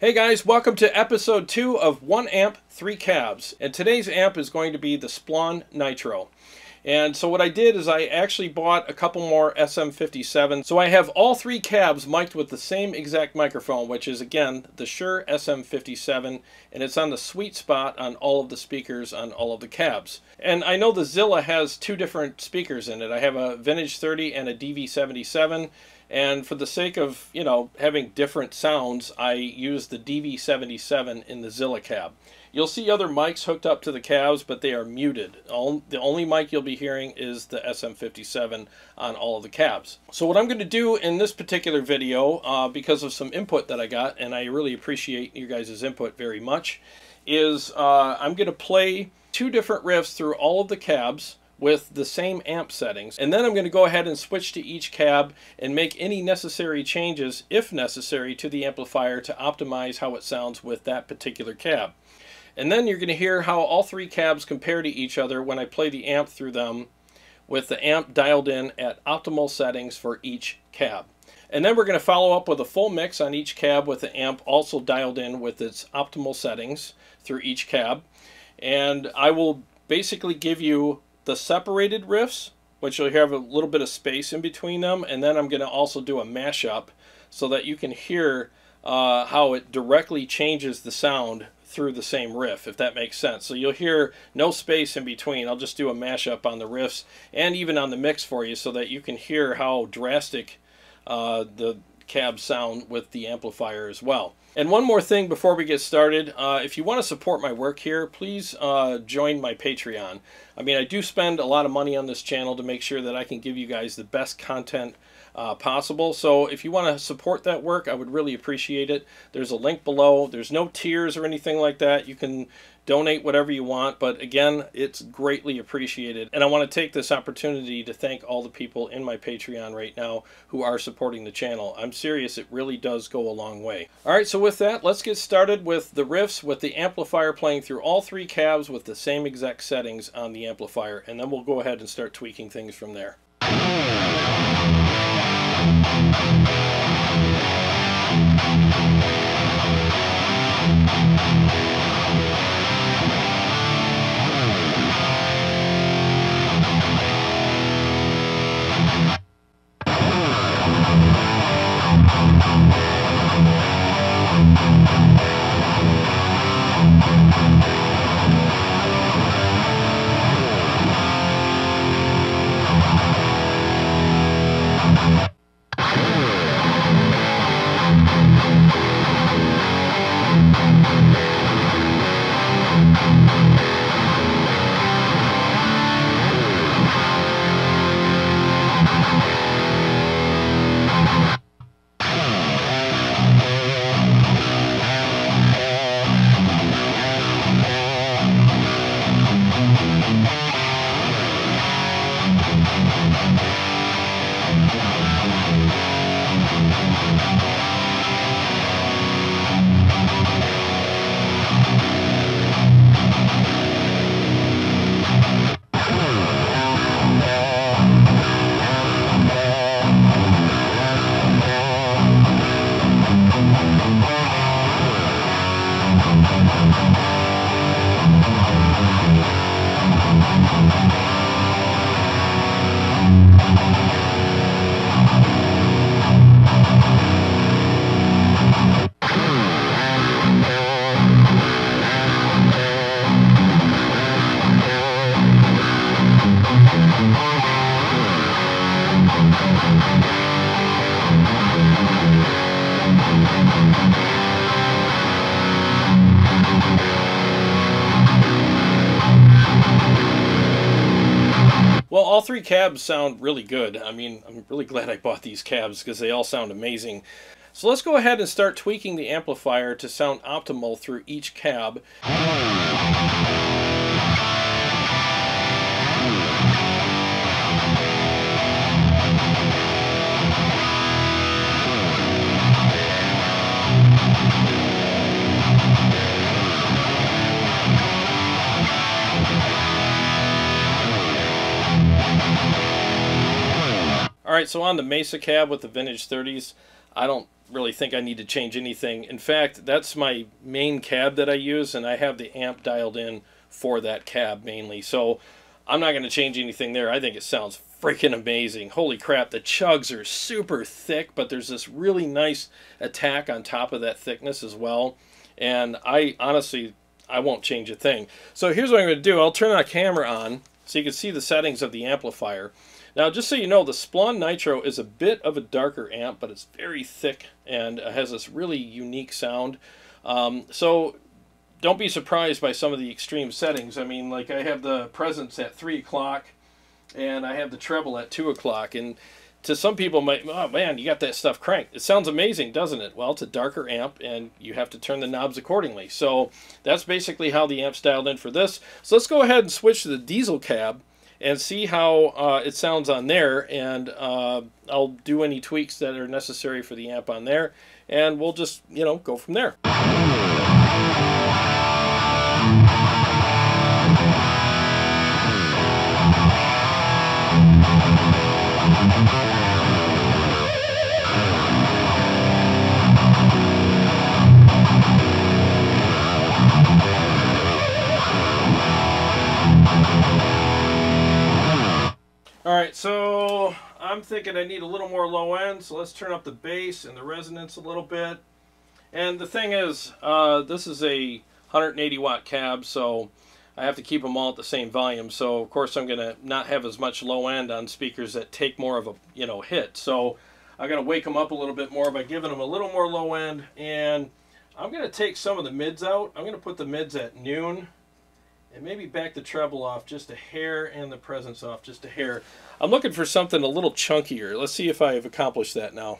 Hey guys, welcome to episode 2 of 1 amp 3 cabs, and today's amp is going to be the Splawn Nitro. And so what I did is I actually bought a couple more SM57, so I have all 3 cabs mic'd with the same exact microphone, which is again the Shure SM57, and it's on the sweet spot on all of the speakers on all of the cabs. And I know the Zilla has 2 different speakers in it. I have a Vintage 30 and a DV77. And for the sake of, having different sounds, I use the DV77 in the Zilla cab. You'll see other mics hooked up to the cabs, but they are muted. The only mic you'll be hearing is the SM57 on all of the cabs. So what I'm going to do in this particular video, because of some input that I got, and I really appreciate you guys' input very much, is I'm going to play 2 different riffs through all of the cabs with the same amp settings, and then I'm going to go ahead and switch to each cab and make any necessary changes, if necessary, to the amplifier to optimize how it sounds with that particular cab. And then you're going to hear how all 3 cabs compare to each other when I play the amp through them, with the amp dialed in at optimal settings for each cab. And then we're going to follow up with a full mix on each cab with the amp also dialed in with its optimal settings through each cab. And I will basically give you the separated riffs, which you'll have a little bit of space in between them, and then I'm going to also do a mashup so that you can hear how it directly changes the sound through the same riff, if that makes sense. So you'll hear no space in between. I'll just do a mashup on the riffs and even on the mix for you so that you can hear how drastic the cabs sound with the amplifier as well. And one more thing before we get started, if you want to support my work here, please join my Patreon. I mean, I do spend a lot of money on this channel to make sure that I can give you guys the best content possible. So if you want to support that work, I would really appreciate it. There's a link below. There's no tiers or anything like that. You can donate whatever you want, but again, it's greatly appreciated. And I want to take this opportunity to thank all the people in my Patreon right now who are supporting the channel. I'm serious, it really does go a long way. Alright, so with that, let's get started with the riffs with the amplifier playing through all 3 cabs with the same exact settings on the amplifier, and then we'll go ahead and start tweaking things from there. Well, all 3 cabs sound really good. I mean, I'm really glad I bought these cabs because they all sound amazing. So let's go ahead and start tweaking the amplifier to sound optimal through each cab. Alright, so on the Mesa cab with the Vintage 30's, I don't really think I need to change anything. In fact, that's my main cab that I use, and I have the amp dialed in for that cab mainly. So I'm not going to change anything there. I think it sounds freaking amazing. Holy crap, the chugs are super thick, but there's this really nice attack on top of that thickness as well. And I honestly, I won't change a thing. So here's what I'm going to do. I'll turn our camera on so you can see the settings of the amplifier. Now, just so you know, the Splawn Nitro is a bit of a darker amp, but it's very thick and has this really unique sound. So don't be surprised by some of the extreme settings. I mean, like I have the presence at 3 o'clock and I have the treble at 2 o'clock. And to some people, might, oh man, you got that stuff cranked. It sounds amazing, doesn't it? Well, it's a darker amp and you have to turn the knobs accordingly. So that's basically how the amp's dialed in for this. So let's go ahead and switch to the Diezel cab and see how it sounds on there, and I'll do any tweaks that are necessary for the amp on there, and we'll just, you know, go from there. Alright, so I'm thinking I need a little more low end, so let's turn up the bass and the resonance a little bit. And the thing is, this is a 180 watt cab, so I have to keep them all at the same volume. So of course I'm going to not have as much low end on speakers that take more of a, you know, hit. So I'm going to wake them up a little bit more by giving them a little more low end. And I'm going to take some of the mids out. I'm going to put the mids at noon. And maybe back the treble off just a hair and the presence off just a hair. I'm looking for something a little chunkier. Let's see if I've accomplished that now.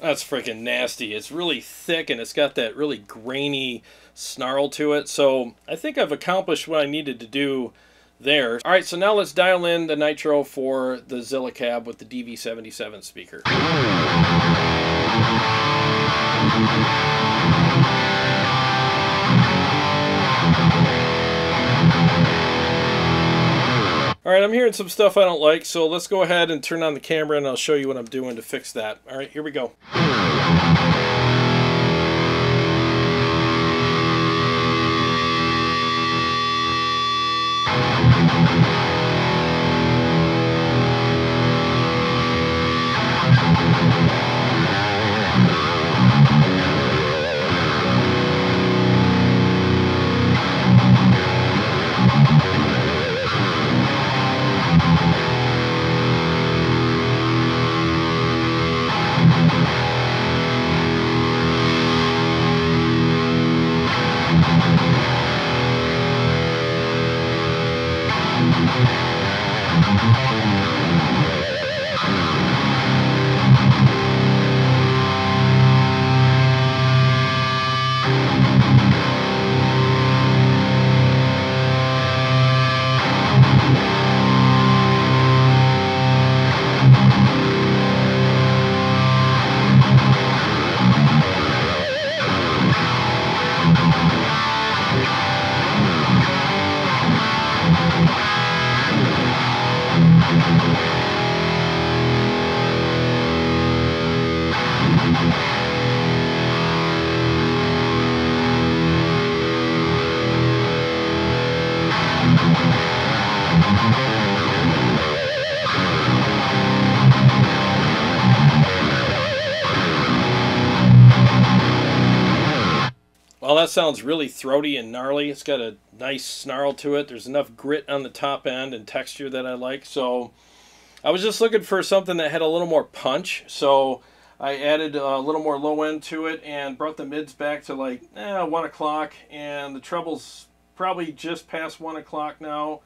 That's freaking nasty. It's really thick and it's got that really grainy snarl to it. So I think I've accomplished what I needed to do there. Alright, so now let's dial in the Nitro for the Zilla cab with the DV77 speaker. Alright, I'm hearing some stuff I don't like, so let's go ahead and turn on the camera and I'll show you what I'm doing to fix that. Alright, here we go. Well, that sounds really throaty and gnarly. It's got a nice snarl to it. There's enough grit on the top end and texture that I like. So I was just looking for something that had a little more punch. So I added a little more low end to it and brought the mids back to like 1 o'clock, and the treble's probably just past 1 o'clock now,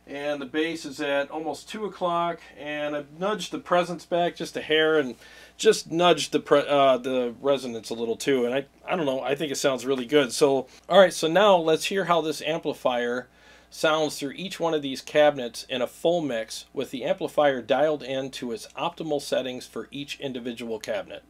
and the bass is at almost 2 o'clock, and I've nudged the presence back just a hair and just nudged the resonance a little too, and I don't know, I think it sounds really good. So alright, so now let's hear how this amplifier sounds through each one of these cabinets in a full mix with the amplifier dialed in to its optimal settings for each individual cabinet.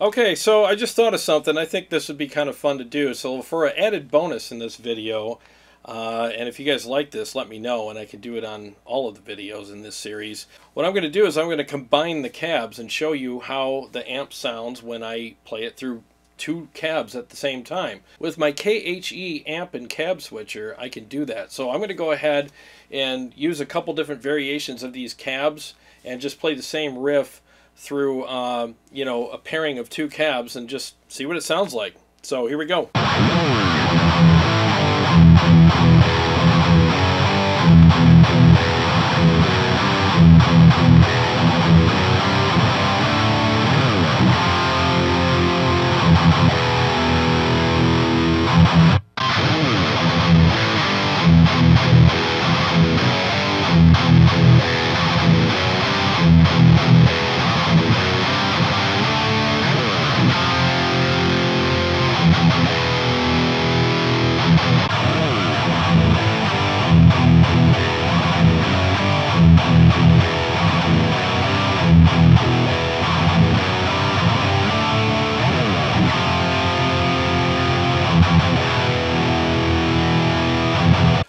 Okay, so I just thought of something. I think this would be kind of fun to do. So for an added bonus in this video, and if you guys like this, let me know, and I can do it on all of the videos in this series. What I'm going to do is I'm going to combine the cabs and show you how the amp sounds when I play it through two cabs at the same time. With my KHE amp and cab switcher, I can do that. So I'm going to go ahead and use a couple different variations of these cabs and just play the same riff through, you know, a pairing of two cabs and just see what it sounds like. So here we go.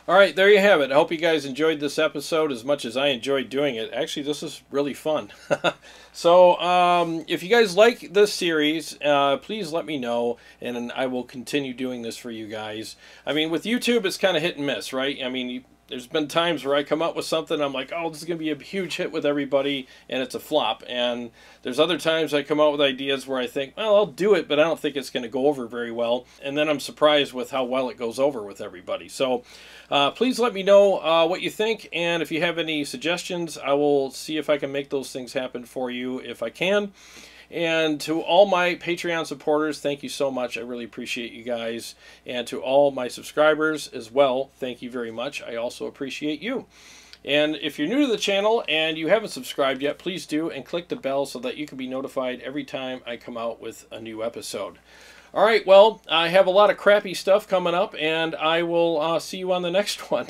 Alright, there you have it. I hope you guys enjoyed this episode as much as I enjoyed doing it. Actually, this is really fun. So, if you guys like this series, please let me know, and I will continue doing this for you guys. I mean, with YouTube, it's kind of hit and miss, right? I mean, there's been times where I come up with something, I'm like, oh, this is going to be a huge hit with everybody, and it's a flop. And there's other times I come out with ideas where I think, well, I'll do it, but I don't think it's going to go over very well. And then I'm surprised with how well it goes over with everybody. So please let me know what you think, and if you have any suggestions, I will see if I can make those things happen for you if I can. And to all my Patreon supporters, thank you so much. I really appreciate you guys. And to all my subscribers as well, thank you very much. I also appreciate you. And if you're new to the channel and you haven't subscribed yet, please do, and click the bell so that you can be notified every time I come out with a new episode. All right, well, I have a lot of crappy stuff coming up, and I will see you on the next one.